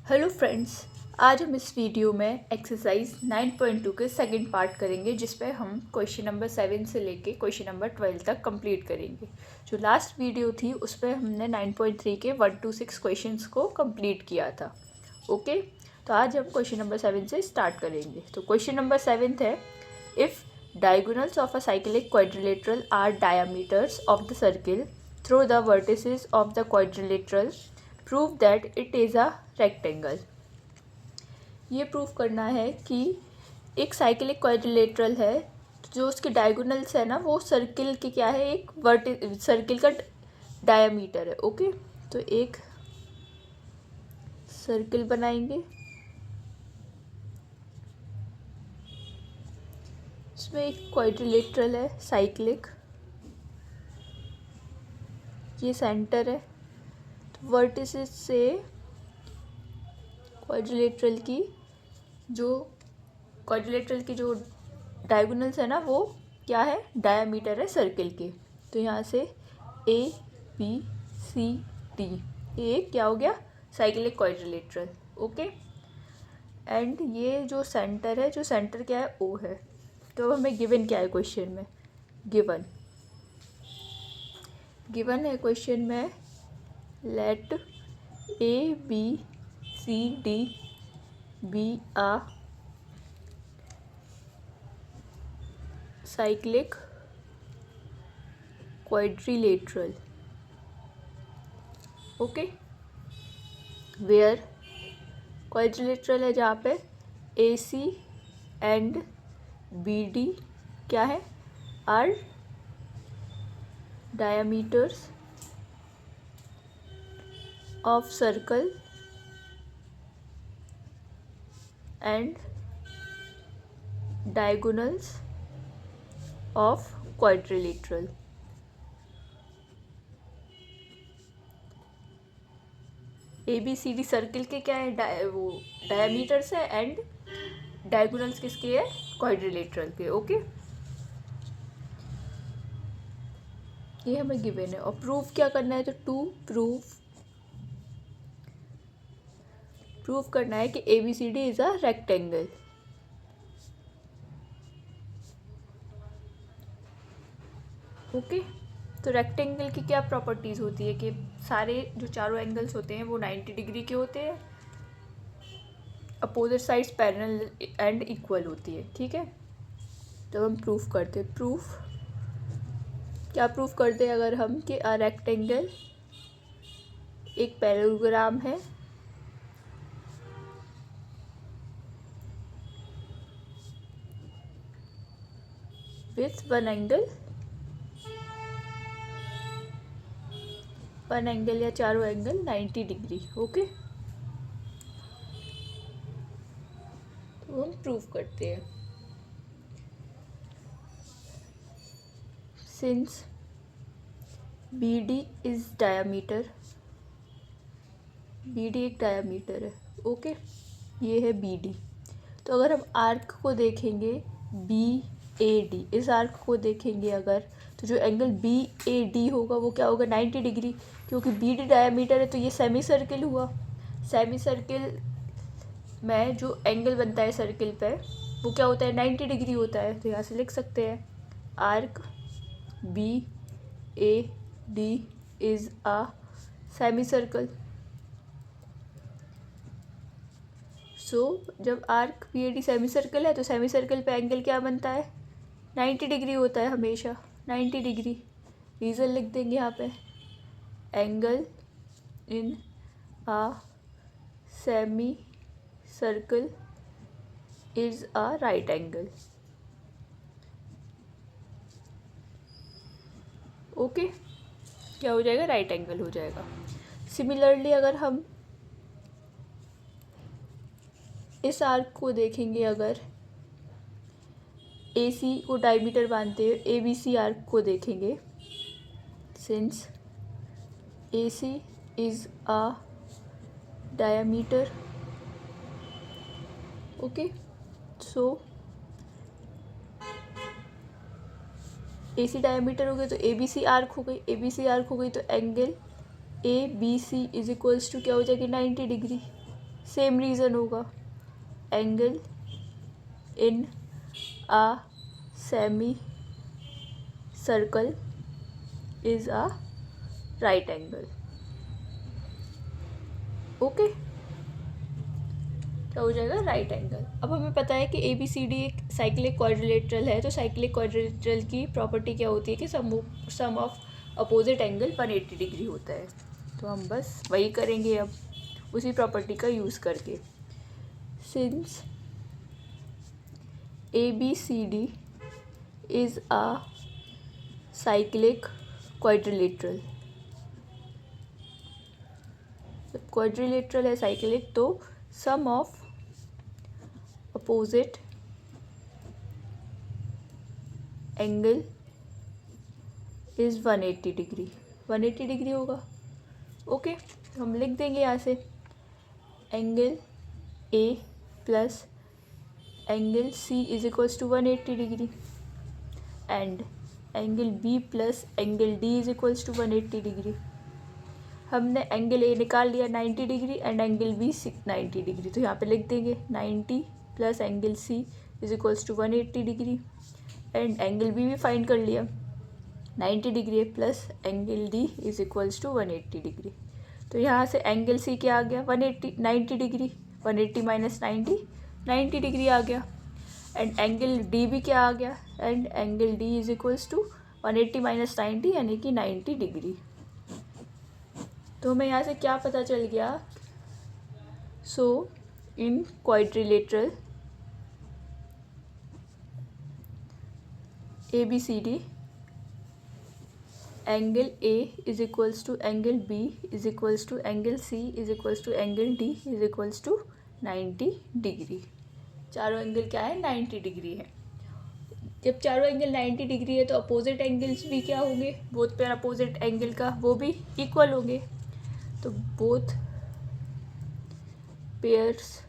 Hello friends, आज हम इस वीडियो में एक्सरसाइज 9.2 के सेकंड पार्ट करेंगे, जिस पे हम क्वेश्चन नंबर 7 से लेके क्वेश्चन नंबर 12 तक कंप्लीट करेंगे। जो लास्ट वीडियो थी उस पर हमने 9.3 के 1 to 6 क्वेश्चंस को कंप्लीट किया था। ओके, तो आज हम क्वेश्चन नंबर 7 से स्टार्ट करेंगे। तो क्वेश्चन नंबर 7 है, if diagonals of a cyclic quadrilateral are diameters of the circle through the vertices of the quadrilateral prove that it is a rectangle. ये प्रूव करना है कि एक साइक्लिक क्वाड्रिलेटरल है, जो उसके डायगोनल्स है ना, वो सर्किल के क्या है, एक सर्किल का डायमीटर है। ओके, तो एक सर्किल बनाएंगे, इसमें एक क्वाड्रिलेटरल है साइक्लिक, ये सेंटर है। तो वर्टिसेस से क्वाड्रिलेटरल की जो डायगोनल्स है ना, वो क्या है, डायमीटर है सर्किल के। तो यहाँ से ए बी सी डी, ये क्या हो गया, साइक्लिक क्वाड्रिलेटरल। ओके, एंड ये जो सेंटर है, जो सेंटर क्या है, ओ है। तो हमें गिवन क्या है क्वेश्चन में, गिवन है क्वेश्चन में, let A B C D be a cyclic quadrilateral. Okay, where quadrilateral है जहाँ पे A C and B D क्या है, are diameters of circle and diagonals of quadrilateral. A B C D circle के क्या है, वो डायमीटर्स है, एंड डायगोनल्स किसके है, क्वाड्रिलेटरल के। ओके, ये हमें गिवन है। और प्रूफ क्या करना है, तो प्रूफ करना है कि A B C D is a rectangle. Okay, तो रेक्टेंगल की क्या प्रॉपर्टीज़ होती है कि सारे जो चारों एंगल्स होते हैं वो 90 डिग्री के होते हैं, opposite sides parallel and equal होती है। ठीक है, तो हम प्रूफ करते हैं। क्या प्रूफ करते हैं, अगर हम कि अ रेक्टेंगल एक पैरेललोग्राम है विथ वन एंगल या चारों एंगल 90 डिग्री। ओके, तो हम प्रूफ करते हैं। Since B D is diameter, B D एक डायमीटर है। ओके, ये है बी डी। तो अगर हम आर्क को देखेंगे, बी ए डी, इस आर्क को देखेंगे अगर, तो जो एंगल बी ए डी होगा वो क्या होगा, 90 डिग्री, क्योंकि बी डी डायमीटर है। तो ये सेमी सर्किल हुआ। सेमी सर्किल में जो एंगल बनता है सर्किल पे, वो क्या होता है, 90 डिग्री होता है। तो यहाँ से लिख सकते हैं, arc B A D is a semi circle. So जब arc B A D semi circle है, तो सेमी सर्कल पे एंगल क्या बनता है, 90 डिग्री होता है हमेशा, 90 डिग्री। रीज़न लिख देंगे यहाँ पे, angle in a semi circle is a right angle. Okay, क्या हो जाएगा, राइट एंगल हो जाएगा। सिमिलरली अगर हम इस आर्क को देखेंगे, अगर ए सी को डायमीटर मानते हुए ए बी सी आर्क को देखेंगे, since A C is a diameter. Okay, so A C diameter हो गई, तो ए बी सी आर्क हो गई, ए बी सी आर्क हो गई, तो angle A B C is equals to क्या हो जाएगी, 90 डिग्री। सेम रीज़न होगा, angle in a semi circle is a right angle. Okay, क्या हो जाएगा, राइट एंगल। अब हमें पता है कि ए बी सी डी एक साइक्लिक क्वाड्रिलेटरल है, तो साइक्लिक क्वाड्रिलेटरल की प्रॉपर्टी क्या होती है कि सम ऑफ अपोजिट एंगल 180 डिग्री होता है। तो हम बस वही करेंगे अब उसी प्रॉपर्टी का यूज़ करके। Since A B C D is a cyclic quadrilateral, जब क्वाड्रिलेटरल है साइक्लिक तो sum of opposite angle is 180 degree, 180 degree होगा। ओके, तो हम लिख देंगे यहाँ से angle A plus angle C is equals to 180 degree and angle B plus angle D is equals to 180 degree. हमने एंगल ए निकाल लिया 90 degree and angle B 90 degree, तो यहाँ पे लिख देंगे 90 plus angle C is equals to 180 degree and angle B भी find कर लिया 90 degree plus angle D is equals to 180 degree. तो यहाँ से एंगल सी क्या आ गया 90 डिग्री, 180 माइनस 90 डिग्री आ गया एंड एंगल डी भी क्या आ गया, and angle D is equals to 180 minus 90 यानी कि 90 डिग्री। तो हमें यहाँ से क्या पता चल गया, so in quadrilateral A B C D angle A is equals to angle B is equals to angle C is equals to angle D is equals to 90 degree. चारों एंगल क्या है, 90 डिग्री है। जब चारों एंगल 90 डिग्री है तो opposite angles भी क्या होंगे, बोथ पेयर अपोजिट एंगल का वो भी इक्वल होंगे। तो both pairs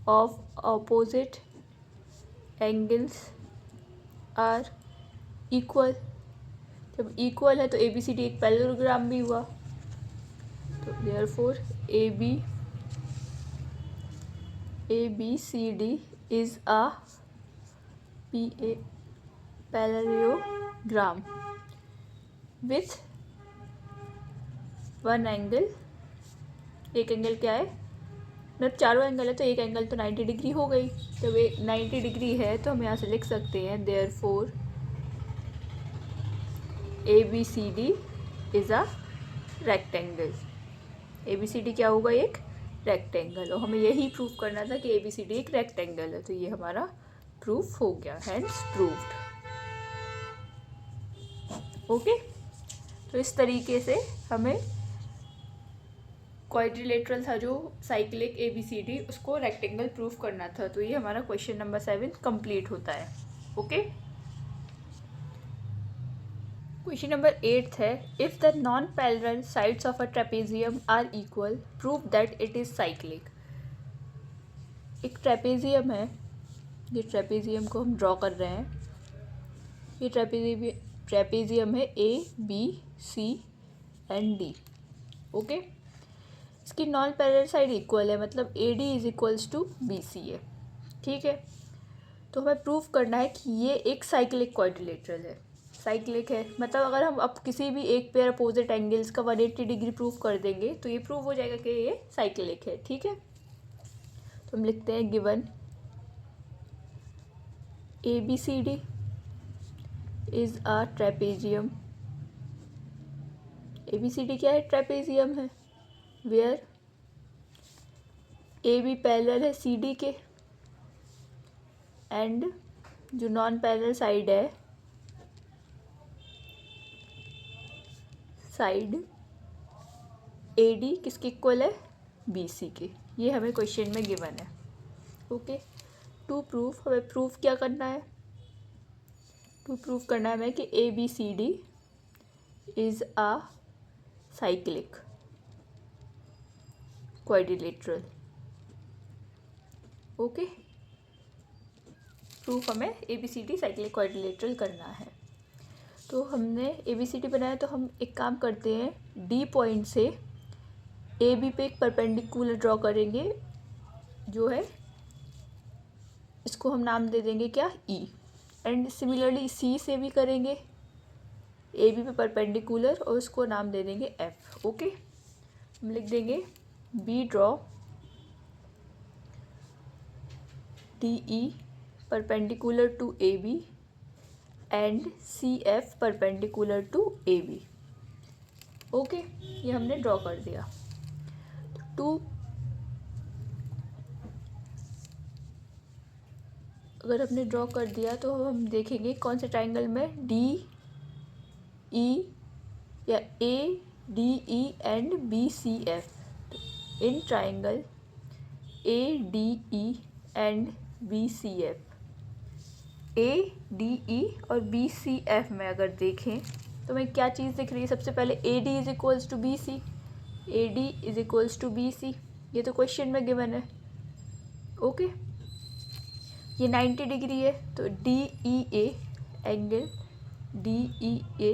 of opposite angles are equal. जब इक्वल है तो ए बी सी डी एक पैरेललोग्राम भी हुआ, तो therefore A B C D is a parallelogram with one angle, एक एंगल क्या है, मतलब चारों एंगल है तो एक एंगल तो 90 डिग्री हो गई। तो वे 90 डिग्री है तो हम यहाँ से लिख सकते हैं therefore A B C D is a rectangle. A B C D क्या होगा, एक रेक्टेंगल, और हमें यही प्रूव करना था कि ए बी सी डी एक रेक्टेंगल है। तो ये हमारा प्रूफ हो गया, हैंस प्रूव्ड। ओके, तो इस तरीके से हमें क्वाड्रिलेटरल था जो cyclic A B C D, उसको रेक्टेंगल प्रूफ करना था। तो ये हमारा क्वेश्चन नंबर 7 कंप्लीट होता है। ओके, क्वेश्चन नंबर 8 है, if the non parallel sides of a trapezium are equal prove that it is cyclic. एक ट्रेपेजियम है, ये ट्रेपेजियम को हम ड्रॉ कर रहे हैं। ये ट्रेपेजियम है A B C and D. Okay, इसकी नॉन पैरेलल साइड इक्वल है, मतलब A D is equals to B C है। ठीक है, तो हमें प्रूव करना है कि ये एक साइक्लिक क्वाड्रिलेटरल है। साइक्लिक है मतलब अगर हम अब किसी भी एक पेयर अपोजिट एंगल्स का 180 डिग्री प्रूव कर देंगे तो ये प्रूव हो जाएगा कि ये साइक्लिक है। ठीक है, तो हम लिखते हैं given A B C D is a trapezium. A B C D क्या है, ट्रेपेजियम है, वेयर ए बी पैरेलल है सी डी के एंड जो नॉन पैरेलल साइड है, साइड ए डी किसके इक्वल है, बी सी के। ये हमें क्वेश्चन में गिवन है। ओके, टू प्रूफ, हमें प्रूफ क्या करना है, टू प्रूफ करना है हमें कि A B C D is a cyclic quadrilateral. Okay, proof हमें A B C D cyclic quadrilateral करना है। तो हमने ए बी सी डी बनाया, तो हम एक काम करते हैं, डी पॉइंट से ए बी पे एक परपेंडिकुलर ड्रॉ करेंगे जो है, इसको हम नाम दे देंगे क्या, ई। एंड सिमिलरली सी से भी करेंगे ए बी पे परपेंडिकुलर और उसको नाम दे देंगे एफ। ओके, हम लिख देंगे be draw D E perpendicular to A B and C F perpendicular to A B. Okay, ये हमने ड्रॉ कर दिया। टू अगर हमने ड्रॉ कर दिया तो हम देखेंगे कौन से ट्राइंगल में डी ई या A D E and B C F. तो in triangle A D E and B C F, A D E और बी सी एफ में अगर देखें तो हमें क्या चीज़ दिख रही है, सबसे पहले A D is equals to B C, A D is equals to B C, ये तो क्वेश्चन में गिवन है। ओके, ये 90 डिग्री है तो D E A angle D E A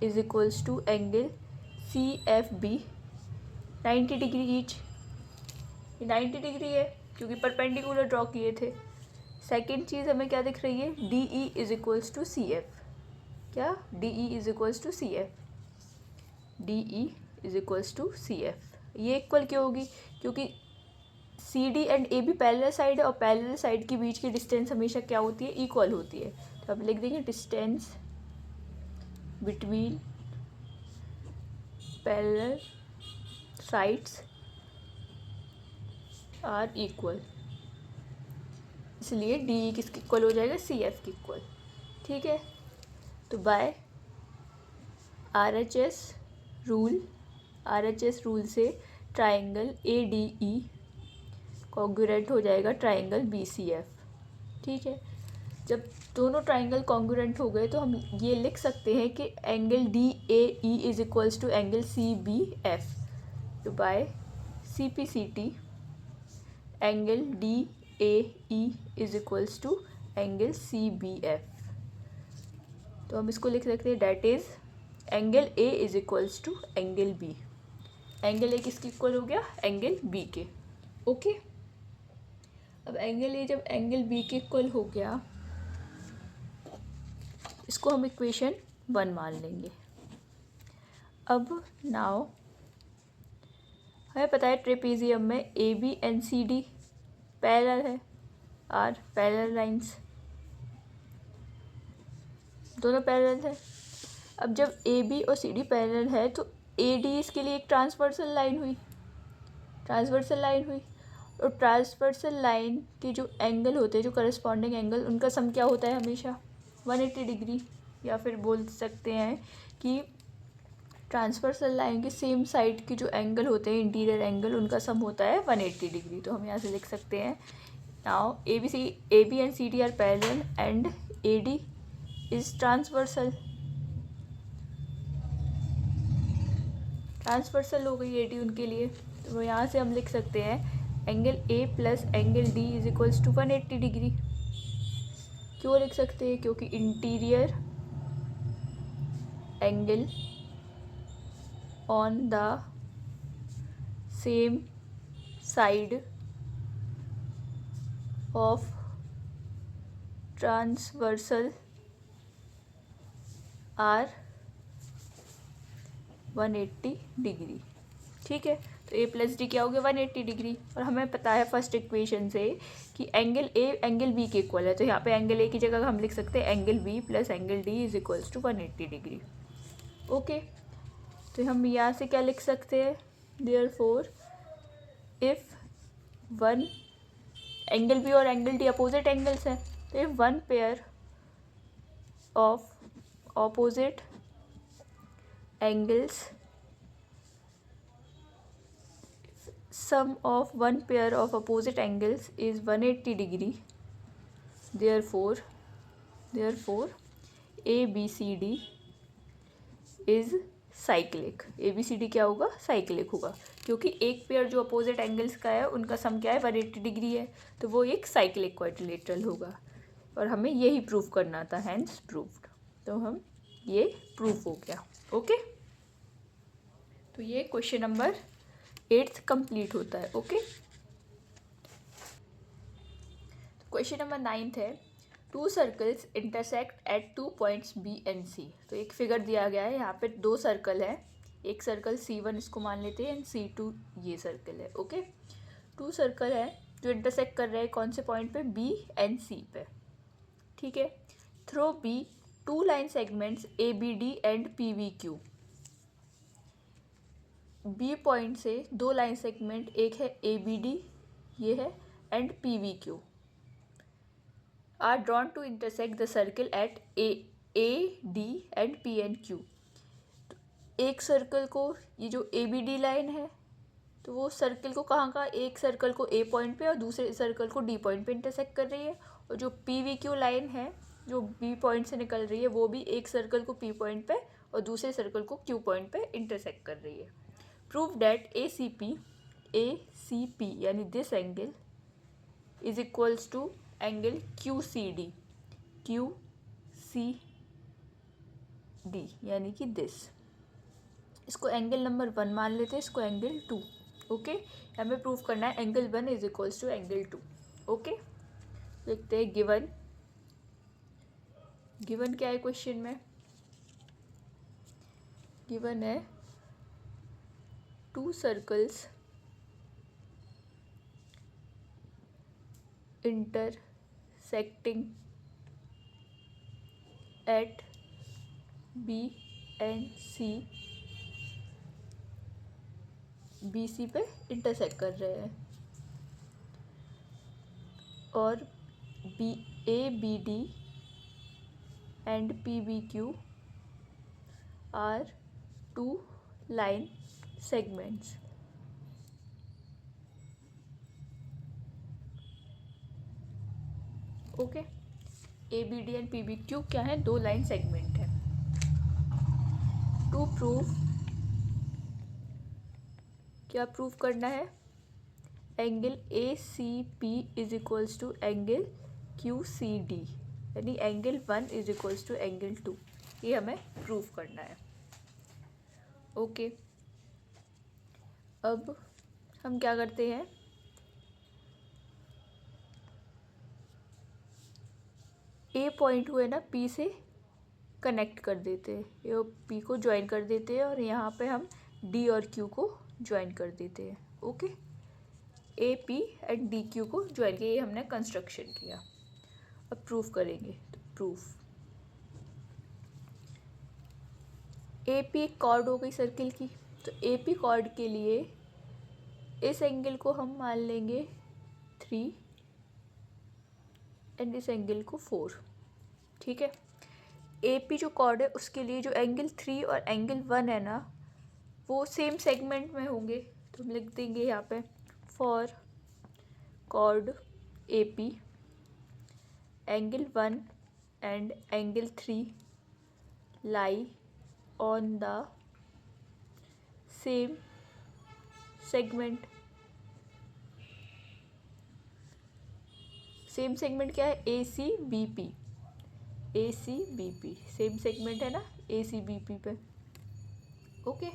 is equals to angle C F B 90 degree each. ये 90 degree है क्योंकि परपेंडिकुलर ड्रॉ किए थे। सेकेंड चीज़ हमें क्या दिख रही है, D E is equals to C F. क्या, D E is equals to C F, D E is equals to C F. ये इक्वल क्यों होगी, क्योंकि C D and A B parallel side है और पैरेलल साइड के बीच की distance हमेशा क्या होती है, इक्वल होती है। तो अब लिख देंगे distance between parallel sides are equal, इसलिए डी ई किसके इक्वल हो जाएगा, सी एफ की इक्वल। ठीक है, तो by R H S rule से triangle A D E congruent हो जाएगा ट्राइंगल बी सी एफ। ठीक है, जब दोनों ट्राइंगल कॉन्ग्रुएंट हो गए तो हम ये लिख सकते हैं कि angle D A E is equals to angle C B F. तो by C P C T angle D A E is equals to angle C B F. तो हम इसको लिख सकते हैं that is angle A is equals to angle B. Angle A किसके equal हो गया, एंगल बी के। ओके, अब एंगल ए जब एंगल बी के इक्वल हो गया, इसको हम इक्वेशन 1 मान लेंगे। अब नाउ हमें पता है ट्रेपेजियम में A B and C D parallel है, आर पैरेलल लाइंस, दोनों पैरेलल है। अब जब ए बी और सी डी पैरेलल है तो ए डी इसके लिए एक ट्रांसवर्सल लाइन हुई, और ट्रांसवर्सल लाइन के जो एंगल होते हैं, जो करस्पॉन्डिंग एंगल, उनका सम क्या होता है, हमेशा 180 डिग्री। या फिर बोल सकते हैं कि ट्रांसवर्सल लाइन के सेम साइड के जो एंगल होते हैं, इंटीरियर एंगल, उनका सम होता है 180 डिग्री। तो हम यहाँ से लिख सकते हैं now A B and C D are parallel and A D is transversal हो गई ए डी उनके लिए। तो यहाँ से हम लिख सकते हैं angle A plus angle D is equals to 180 degree. क्यों लिख सकते हैं, क्योंकि interior angle on the same side of transversal are 180 degree. ठीक है, तो ए प्लस डी क्या हो गया, 180 डिग्री। और हमें पता है फर्स्ट इक्वेशन से कि एंगल ए एंगल बी के इक्वल है, तो यहाँ पे एंगल ए की जगह हम लिख सकते हैं angle B plus angle D is equals to 180 degree. Okay, तो हम यहाँ से क्या लिख सकते हैं, therefore if one angle B और एंगल डी अपोजिट एंगल्स हैं, तो if one pair of opposite angles sum of one pair of opposite angles is 180 degree, therefore ABCD is cyclic। ABCD क्या होगा, साइक्लिक होगा, क्योंकि एक पेयर जो opposite angles का है उनका सम क्या है, 180 डिग्री है, तो वो एक साइक्लिक क्वाड्रिलेटरल होगा। और हमें यही प्रूफ करना था, हैंस प्रूफ्ड। तो हम ये प्रूफ हो गया। ओके, तो ये क्वेश्चन नंबर 8th कंप्लीट होता है। ओके, क्वेश्चन नंबर 9 है, 2 circles intersect at 2 points B and C। तो एक फिगर दिया गया है, यहाँ पे 2 सर्कल है, एक सर्कल C1 इसको मान लेते हैं एंड C2 ये सर्कल है। ओके, 2 सर्कल है जो इंटरसेक्ट कर रहे हैं कौन से पॉइंट पे, B एंड C पे। ठीक है, through B 2 line segments ABD and PVQ। B point से 2 लाइन सेगमेंट, एक है ABD ये है and PVQ are drawn to intersect the circle at AD and P and Q। एक सर्कल को, ये जो ABD लाइन है तो वो सर्कल को कहाँ, एक सर्कल को A पॉइंट पे और दूसरे सर्कल को D पॉइंट पे इंटरसेक्ट कर रही है, और जो PVQ लाइन है जो B पॉइंट से निकल रही है वो भी एक सर्कल को P पॉइंट पे और दूसरे सर्कल को Q पॉइंट पे इंटरसेक्ट कर रही है। प्रूव डैट ACP यानी this angle is equals to angle QCD यानी कि दिस। इसको एंगल नंबर 1 मान लेते हैं, इसको एंगल 2। ओके, हमें प्रूव करना है angle 1 is equals to angle 2। Okay, लिखते हैं गिवन क्या है क्वेश्चन में, गिवन है 2 circles intersecting at B and C, BC पे इंटरसेक्ट कर रहे हैं, और ABD and PBQ are 2 line segments. Okay, ABD and PBQ क्या है, 2 लाइन सेगमेंट है। टू प्रूव, क्या प्रूव करना है, angle ACP is equals to angle QCD यानी angle 1 is equals to angle 2, ये हमें प्रूव करना है। ओके, अब हम क्या करते हैं, A पॉइंट हुए ना P से कनेक्ट कर देते हैं, ये P को ज्वाइन कर देते हैं और यहाँ पे हम D और Q को ज्वाइन कर देते हैं। ओके, AP एंड DQ को ज्वाइन किया, ये हमने कंस्ट्रक्शन किया। अब प्रूफ करेंगे, तो प्रूफ AP एक कॉर्ड हो गई सर्किल की, तो AP कॉर्ड के लिए इस एंगल को हम मान लेंगे 3 एंड इस एंगल को 4। ठीक है, AP जो कॉर्ड है उसके लिए जो एंगल 3 और एंगल 1 है ना वो सेम सेगमेंट में होंगे, तो हम लिख देंगे यहाँ पे for chord AP angle 1 and angle 3 lie on the same segment. Same segment क्या है, ACBP सेम सेगमेंट है ना ACBP पे। ओके,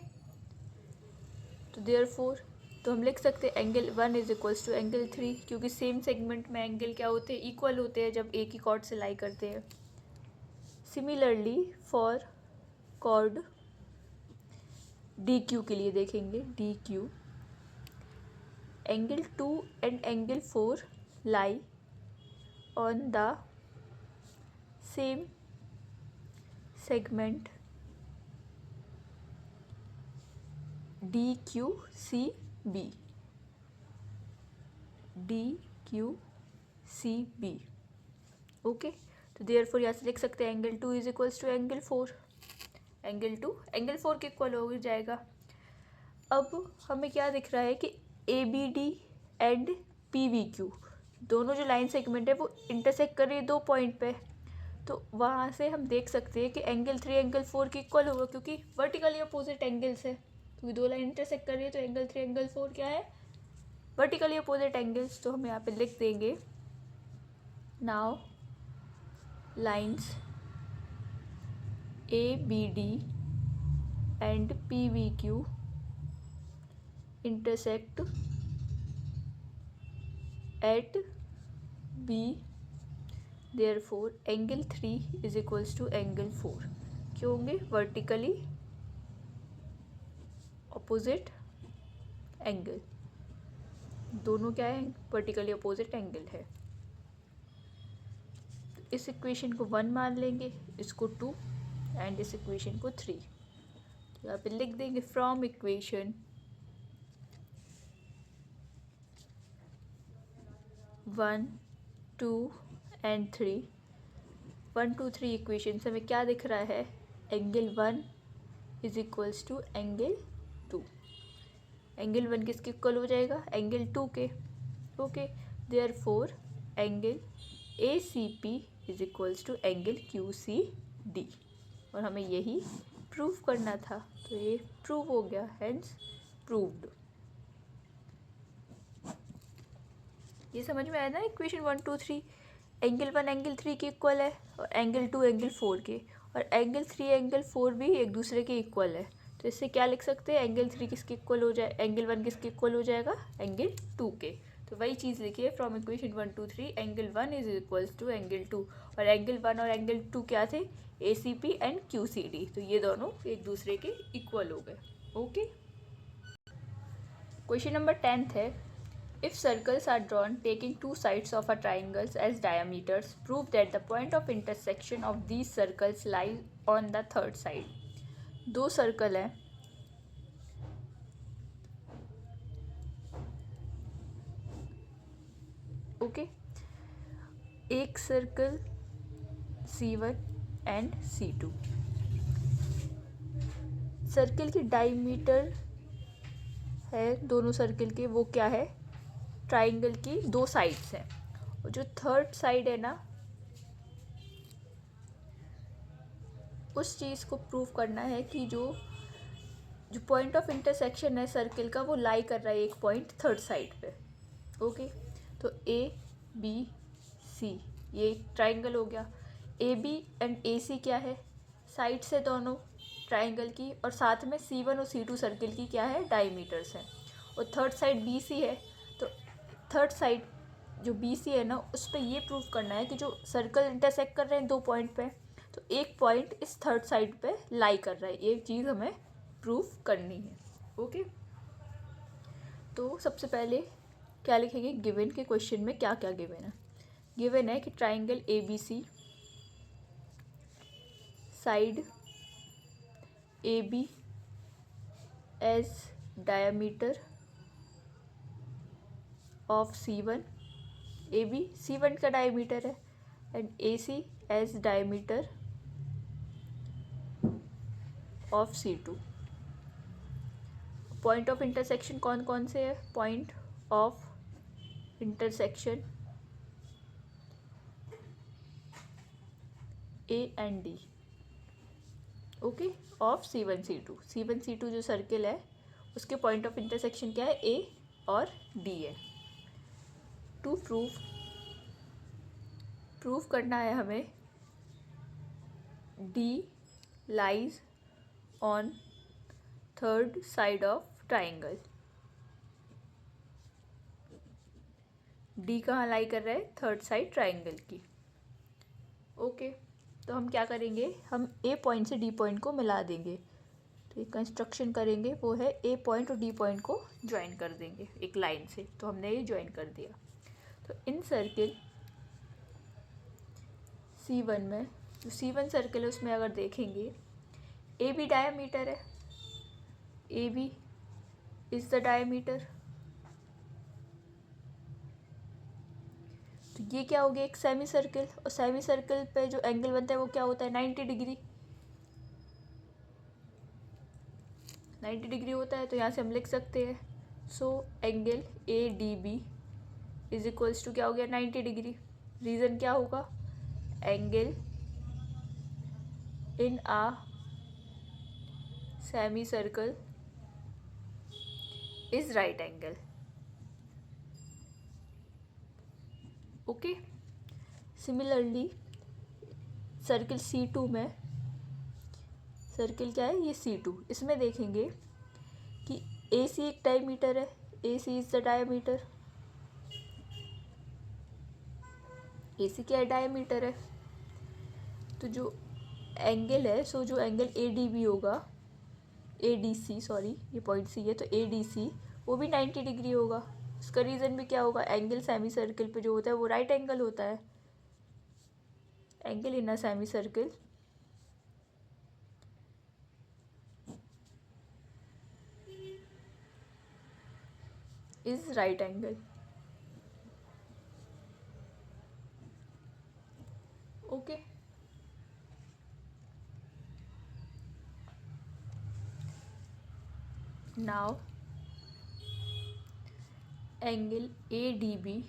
तो देयरफॉर तो हम लिख सकते हैं angle 1 is equals to angle 3, क्योंकि सेम सेगमेंट में एंगल क्या होते हैं, इक्वल होते हैं जब एक ही कॉर्ड से लाई करते हैं। सिमिलरली फॉर कॉर्ड DQ के लिए देखेंगे, DQ angle 2 and angle 4 lie on the same segment DQCB। Okay, तो देयरफॉर यहाँ से लिख सकते हैं angle 2 is equals to angle 4, angle 2 angle 4 के इक्वल हो जाएगा। अब हमें क्या दिख रहा है कि ABD एंड PVQ दोनों जो लाइन सेगमेंट है वो इंटरसेक्ट कर रही है 2 पॉइंट पे, तो वहाँ से हम देख सकते हैं कि एंगल 3 एंगल 4 के इक्वल होगा, क्योंकि वर्टिकली अपोजिट एंगल्स है, क्योंकि 2 लाइन इंटरसेक्ट कर रही है, तो एंगल 3 एंगल 4 क्या है, वर्टिकली अपोजिट एंगल्स। तो हम यहाँ पे लिख देंगे now lines ABD and PVQ intersect at B, therefore angle 3 is equals to angle 4। क्यों होंगे? वर्टिकली अपोजिट एंगल, दोनों क्या है? वर्टिकली अपोजिट एंगल है। इस इक्वेशन को 1 मान लेंगे, इसको 2 एंड इस इक्वेशन को 3। तो यहाँ पे लिख देंगे फ्रॉम इक्वेशन 1, 2 एंड 3। 1, 2, 3 इक्वेशन से हमें क्या दिख रहा है? Angle 1 is equals to angle 2। Angle 1 किसके इक्वल हो जाएगा? एंगल 2 के। Okay, therefore angle ACP is equals to angle QCD। और हमें यही प्रूव करना था, तो ये प्रूव हो गया, हेंस प्रूव्ड। ये समझ में आया ना? इक्वेशन 1, 2, 3 एंगल 1 एंगल 3 के इक्वल है और एंगल 2 एंगल 4 के, और एंगल 3 एंगल 4 भी एक दूसरे के इक्वल है। तो इससे क्या लिख सकते हैं? एंगल 3 किसके इक्वल हो जाए? एंगल 1 किसके इक्वल हो जाएगा? एंगल 2 के। तो वही चीज़ लिखिए, from equation 1, 2, 3 angle 1 is equals to angle 2, और एंगल 1 और एंगल 2 क्या थे? ACP and QCD। तो ये दोनों एक दूसरे के इक्वल हो गए। ओके, क्वेश्चन नंबर 10 है, if circles are drawn taking two sides of a triangle as diameters, prove that the point of intersection of these circles lies on the third side। दो सर्कल हैं, okay, एक circle C1 and C2। Circle की diameter है दोनों circle के, वो क्या है? ट्राइंगल की दो साइड्स हैं, और जो थर्ड साइड है ना, उस चीज़ को प्रूव करना है कि जो पॉइंट ऑफ इंटरसेक्शन है सर्कल का, वो लाई कर रहा है एक पॉइंट थर्ड साइड पे। ओके, तो ABC ये ट्राइंगल हो गया। AB एंड AC क्या है? साइड से दोनों ट्राइंगल की, और साथ में C1 और C2 सर्कल की क्या है? डायमीटर्स हैं। और थर्ड साइड BC है, तो थर्ड साइड जो BC है ना, उस पर ये प्रूव करना है कि जो सर्कल इंटरसेक्ट कर रहे हैं दो पॉइंट पे, तो एक पॉइंट इस थर्ड साइड पे लाई कर रहा है। ये चीज़ हमें प्रूव करनी है। ओके, तो सबसे पहले क्या लिखेंगे? गिवन के क्वेश्चन में क्या क्या गिवन है? गिवन है कि triangle ABC, side AB as diameter of C1, AB C1 का डायमीटर है, and AC as diameter of C2। Point of intersection कौन कौन से है? Point of intersection A and D, okay, of C1 C2। C1 C2 जो circle है उसके point of intersection क्या है? A और D है। टू प्रूव करना है हमें D lies on third side of triangle. D कहाँ लाई कर रहा है? थर्ड साइड ट्राइंगल की। ओके, तो हम क्या करेंगे? हम A पॉइंट से D पॉइंट को मिला देंगे। तो एक कंस्ट्रक्शन करेंगे, वो है A पॉइंट और D पॉइंट को ज्वाइन कर देंगे एक लाइन से। तो हमने ये ज्वाइन कर दिया। तो इन सर्किल C1 में, जो C1 सर्किल है उसमें अगर देखेंगे, AB डायमीटर है, AB इज द डायमीटर। तो ये क्या हो गया? एक सेमी सर्किल, और सेमी सर्किल पे जो एंगल बनता है वो क्या होता है? 90 डिग्री। 90 डिग्री होता है, तो यहाँ से हम लिख सकते हैं, so angle ADB is equals to क्या हो गया? 90 डिग्री। रीज़न क्या होगा? Angle in a semi circle is right angle. Okay, similarly circle C2 में, सर्किल क्या है? ये C2, इसमें देखेंगे कि ए सी एक डायमीटर है, ए सी इज द डायमीटर, ए सी क्या है, डायमीटर है। तो जो एंगल है, सो जो एंगल ए डी बी होगा, ए डी सी, सॉरी ये पॉइंट सी है, तो ए डी सी वो भी 90 डिग्री होगा। इसका रीज़न भी क्या होगा, एंगल सेमी सर्कल पे जो होता है वो राइट एंगल होता है। Angle in a semi circle is right angle. Okay, now angle A D B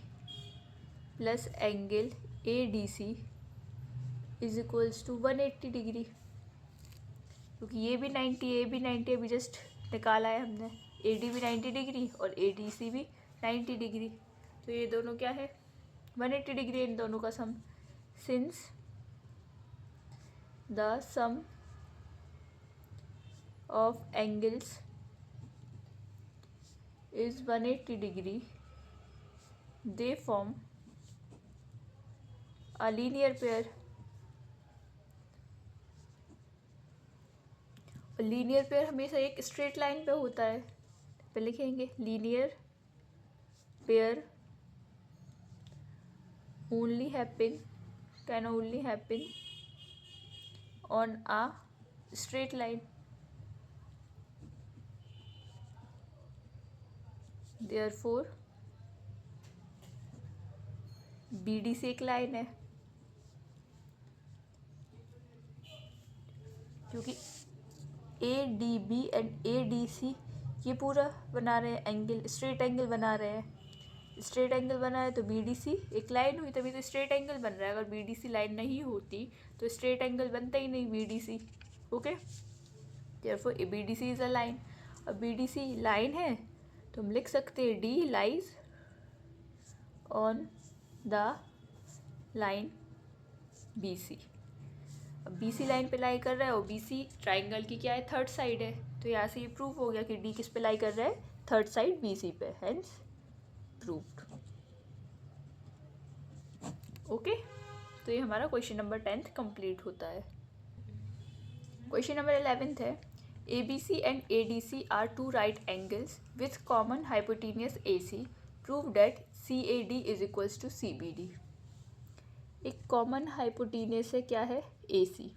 plus angle A D C is equals to 180 degree, क्योंकि ये भी 90, ये भी 90 अभी जस्ट निकाला है हमने। ए डी भी 90 डिग्री और ए डी सी भी 90 डिग्री, तो ये दोनों क्या है, 180 डिग्री इन दोनों का sum. Since the sum of angles is 180 degree, they form a linear pair। और लीनियर पेयर हमेशा एक स्ट्रेट लाइन पे होता है, पे लिखेंगे linear pair only happen, can only happen on a straight line. Therefore B D से एक लाइन है, क्योंकि A D B and A D C ये पूरा बना रहे हैं एंगल, स्ट्रेट एंगल बना रहे हैं। स्ट्रेट एंगल बना है तो बी डी सी एक लाइन हुई, तभी तो स्ट्रेट एंगल बन रहा है। अगर बी डी सी लाइन नहीं होती तो स्ट्रेट एंगल बनता ही नहीं B D C. Okay, therefore B D C is a line. अब बी डी सी लाइन है तो हम लिख सकते हैं D lies on the line B C. अब बी सी लाइन पे लाई कर रहा है और बी सी ट्राइंगल की क्या है, थर्ड साइड है। तो यहाँ से ये प्रूफ हो गया कि डी किस पे लाई कर रहा है, थर्ड साइड बी सी पे, हेंस प्रूव्ड। ओके, तो ये हमारा क्वेश्चन नंबर 10th कंप्लीट होता है। क्वेश्चन नंबर 11th है, A B C and A D C are two right angles with common hypotenuse A C, prove that C A D is equals to C B D. एक common hypotenuse है, क्या है, ए सी।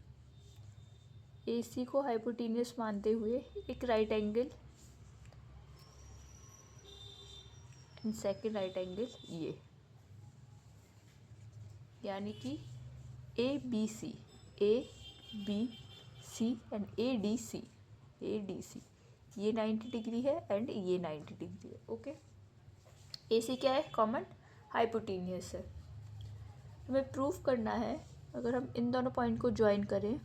ए सी को hypotenuse मानते हुए एक right angle and second right angle ये, यानी कि A B C and A D C ये 90 डिग्री है एंड ये 90 डिग्री है। ओके, ए सी क्या है, कॉमन हाइपोटेनियस है। हमें प्रूफ करना है, अगर हम इन दोनों पॉइंट को ज्वाइन करें,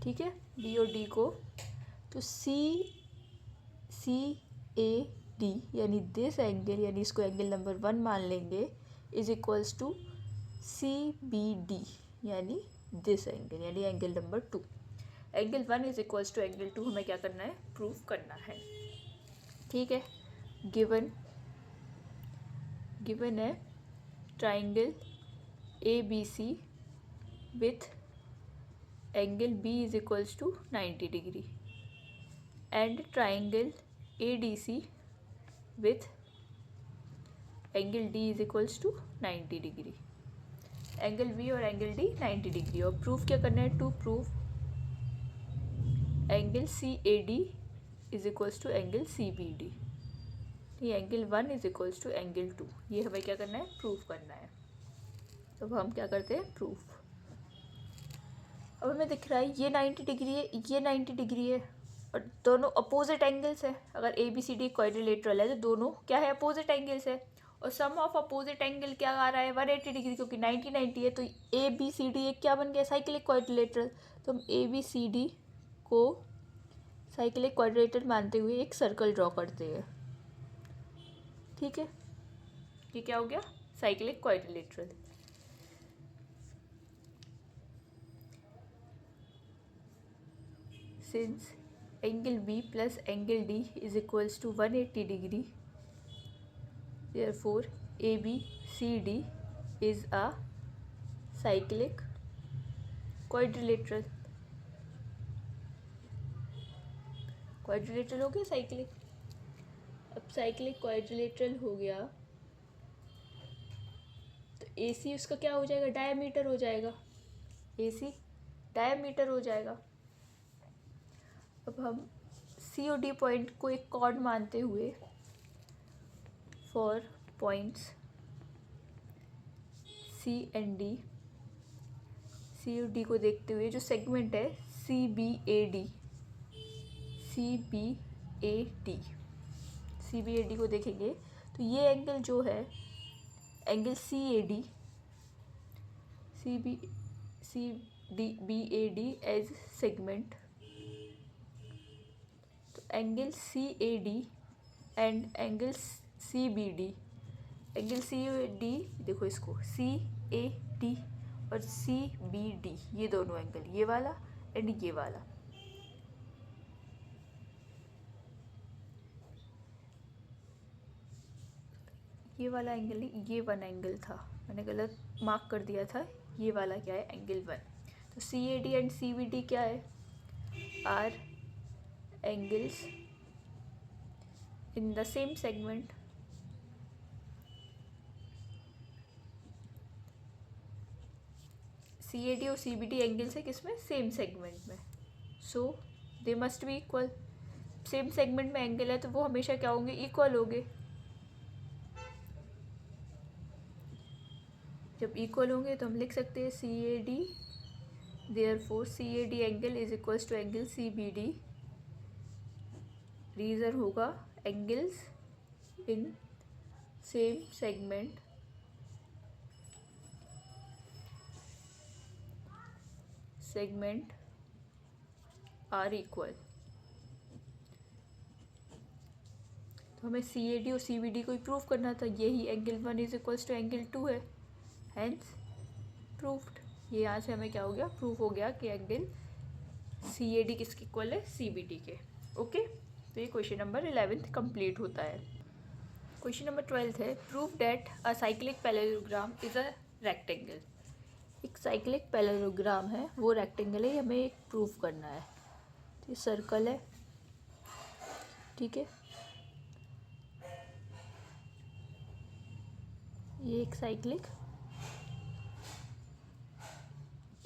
ठीक है, बी और डी को, तो सी ए डी यानी दिस एंगल, यानी इसको एंगल नंबर 1 मान लेंगे, is equals to C B D यानी दिस एंगल, यानी angle number 2। Angle 1 is equals to angle 2 हमें क्या करना है, प्रूफ करना है। ठीक है, गिवन है triangle A B C with angle B is equals to 90 degree and triangle A D C with angle D is equals to 90 degree. Angle B और एंगल डी 90 डिग्री, और प्रूफ क्या करना है, to proof angle C A D is equals to angle C B D. ये angle 1 is equals to angle 2, ये हमें क्या करना है, प्रूफ करना है। तो हम क्या करते हैं, प्रूफ। अब हमें दिख रहा है ये 90 डिग्री है, ये 90 डिग्री है, और दोनों अपोजिट एंगल्स है। अगर A B C D quadrilateral है तो दोनों क्या है, अपोजिट एंगल्स है। और सम ऑफ अपोजिट एंगल क्या आ रहा है, 180 डिग्री, क्योंकि 90 90 है। तो ए बी सी डी एक क्या बन गया, साइक्लिक क्वाड्रिलेटरल। तो हम ए बी सी डी को साइक्लिक क्वाड्रिलेटरल मानते हुए एक सर्कल ड्रॉ करते हैं। ठीक है, ये क्या हो गया, cyclic quadrilateral. since angle B plus angle D is equals to 180 degree, therefore ABCD is a cyclic quadrilateral. Quadrilateral हो गया साइक्लिक। अब साइक्लिक क्वाड्रिलेटरल हो गया तो AC उसका क्या हो जाएगा, डायमीटर हो जाएगा, AC डायमीटर हो जाएगा। अब हम C और D पॉइंट को एक कॉर्ड मानते हुए for points C and D, C और D को देखते हुए जो सेगमेंट है CBAD को देखेंगे तो ये एंगल जो है एंगल CBAD एज सेगमेंट, तो angle CAD and angle CBD, angle CAD देखो इसको CAD और CBD, ये दोनों एंगल, ये वाला एंड ये वाला, ये वाला एंगल नहीं, ये वन एंगल था, मैंने गलत मार्क कर दिया था, ये वाला क्या है एंगल वन। तो CAD एंड CBD क्या है, are angles in the same segment, CAD और CBD एंगल्स है किसमें, सेम सेगमेंट में, so they must be equal. Same segment में एंगल है तो वो हमेशा क्या होंगे, इक्वल होंगे। जब इक्वल होंगे तो हम लिख सकते हैं CAD, therefore CAD angle is equals to angle CBD। Reason होगा angles in same segment are equal. तो हमें CAD और CBD को ही प्रूव करना था, यही angle one is equals to angle two है, हैंस प्रूव्ड। ये यहाँ से हमें क्या हो गया, प्रूफ हो गया कि एंगल CAD किसके इक्वल है, CBD के। ओके, तो ये क्वेश्चन नंबर 11 कंप्लीट होता है। क्वेश्चन नंबर 12 है, prove that a cyclic parallelogram is a rectangle. एक साइक्लिक पैरेललोग्राम है, वो रेक्टेंगल है, हमें एक प्रूफ करना है। तो ये सर्कल है, ठीक है, ये एक साइक्लिक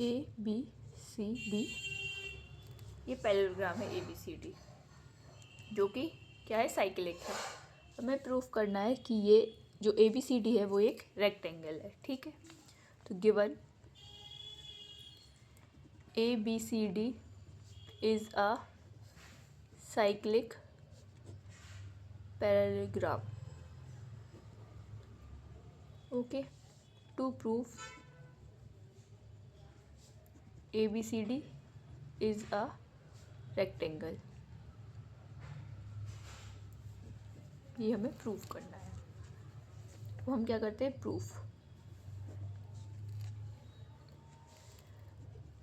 ABCD, ये पैरेललोग्राम है ABCD जो कि क्या है, साइक्लिक है। हमें प्रूफ करना है कि ये जो ABCD है वो एक रेक्टेंगल है, ठीक है। तो given ABCD is a cyclic parallelogram. Okay, to proof ABCD is a rectangle, ये हमें प्रूफ करना है। तो हम क्या करते हैं, प्रूफ,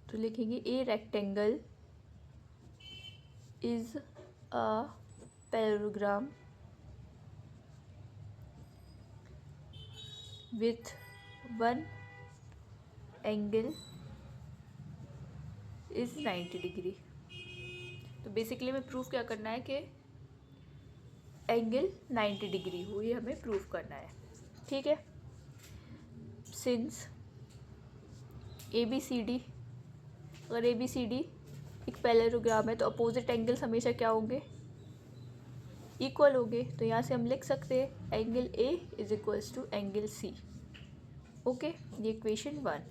तो लिखेंगे a rectangle is a parallelogram with one angle is 90 degree. तो बेसिकली हमें प्रूफ क्या करना है कि एंगल 90 डिग्री हो, ये हमें प्रूफ करना है, ठीक है। सिंस ABCD, अगर ABCD एक पैरेललोग्राम है तो अपोजिट एंगल्स हमेशा क्या होंगे, इक्वल होंगे। तो यहाँ से हम लिख सकते हैं angle A is equals to angle C। Okay, ये इक्वेशन 1।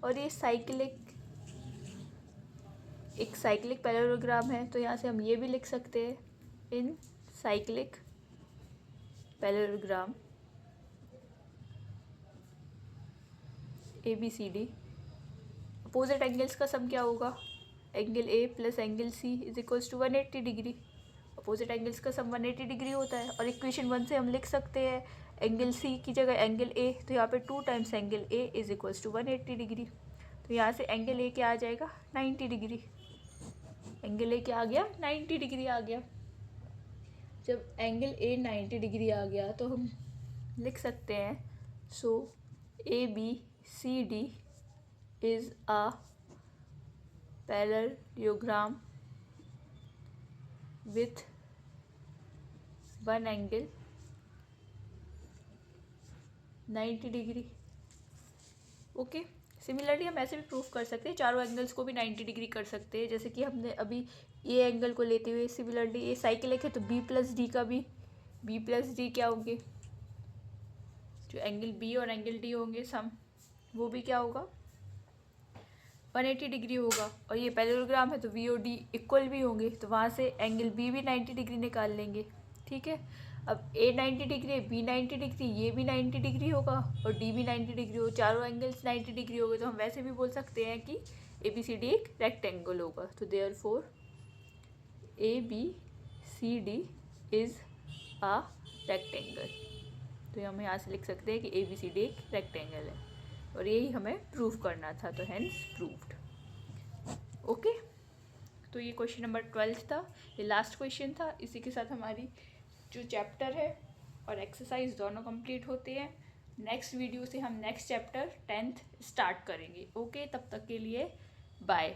और ये एक साइक्लिक पैरेललोग्राम है, तो यहाँ से हम ये भी लिख सकते हैं, in cyclic parallelogram ABCD opposite angles का सम क्या होगा, angle A plus angle C is equals to 180 degree. Opposite angles का सम 180 डिग्री होता है। और इक्वेशन 1 से हम लिख सकते हैं एंगल C की जगह एंगल A, तो यहाँ पे 2 times angle A is equals to 180 degree. तो तो यहाँ से एंगल ए क्या आ जाएगा 90 डिग्री। एंगल ए क्या आ गया 90 डिग्री आ गया। जब एंगल ए 90 डिग्री आ गया तो हम लिख सकते हैं सो ABCD is a parallelogram with one angle 90 degree. Okay, similarly हम ऐसे भी प्रूफ कर सकते हैं, चारों एंगल्स को भी 90 डिग्री कर सकते हैं। जैसे कि हमने अभी ए एंगल को लेते हुए सिमिलरली ये साइक्लिक है तो B+D का भी B+D क्या होंगे, जो एंगल B और एंगल D होंगे सम, वो भी क्या होगा 180 डिग्री होगा। और ये पैरेललोग्राम है तो V और D इक्वल भी होंगे, तो वहाँ से एंगल B भी 90 डिग्री निकाल लेंगे। ठीक है, अब A 90 डिग्री, B 90 डिग्री, ये भी 90 डिग्री होगा और D भी 90 डिग्री हो, चारों एंगल्स 90 डिग्री हो गए। तो हम वैसे भी बोल सकते हैं कि ABCD एक रेक्टेंगल होगा। तो therefore ABCD is a rectangle. तो हम यहाँ से लिख सकते हैं कि ABCD एक रेक्टेंगल है और यही हमें प्रूव करना था, तो हेंस प्रूव्ड। ओके, तो ये क्वेश्चन नंबर 12 था, ये लास्ट क्वेश्चन था। इसी के साथ हमारी जो चैप्टर है और एक्सरसाइज दोनों कंप्लीट होते हैं। नेक्स्ट वीडियो से हम नेक्स्ट चैप्टर 10th स्टार्ट करेंगे। ओके, तब तक के लिए बाय।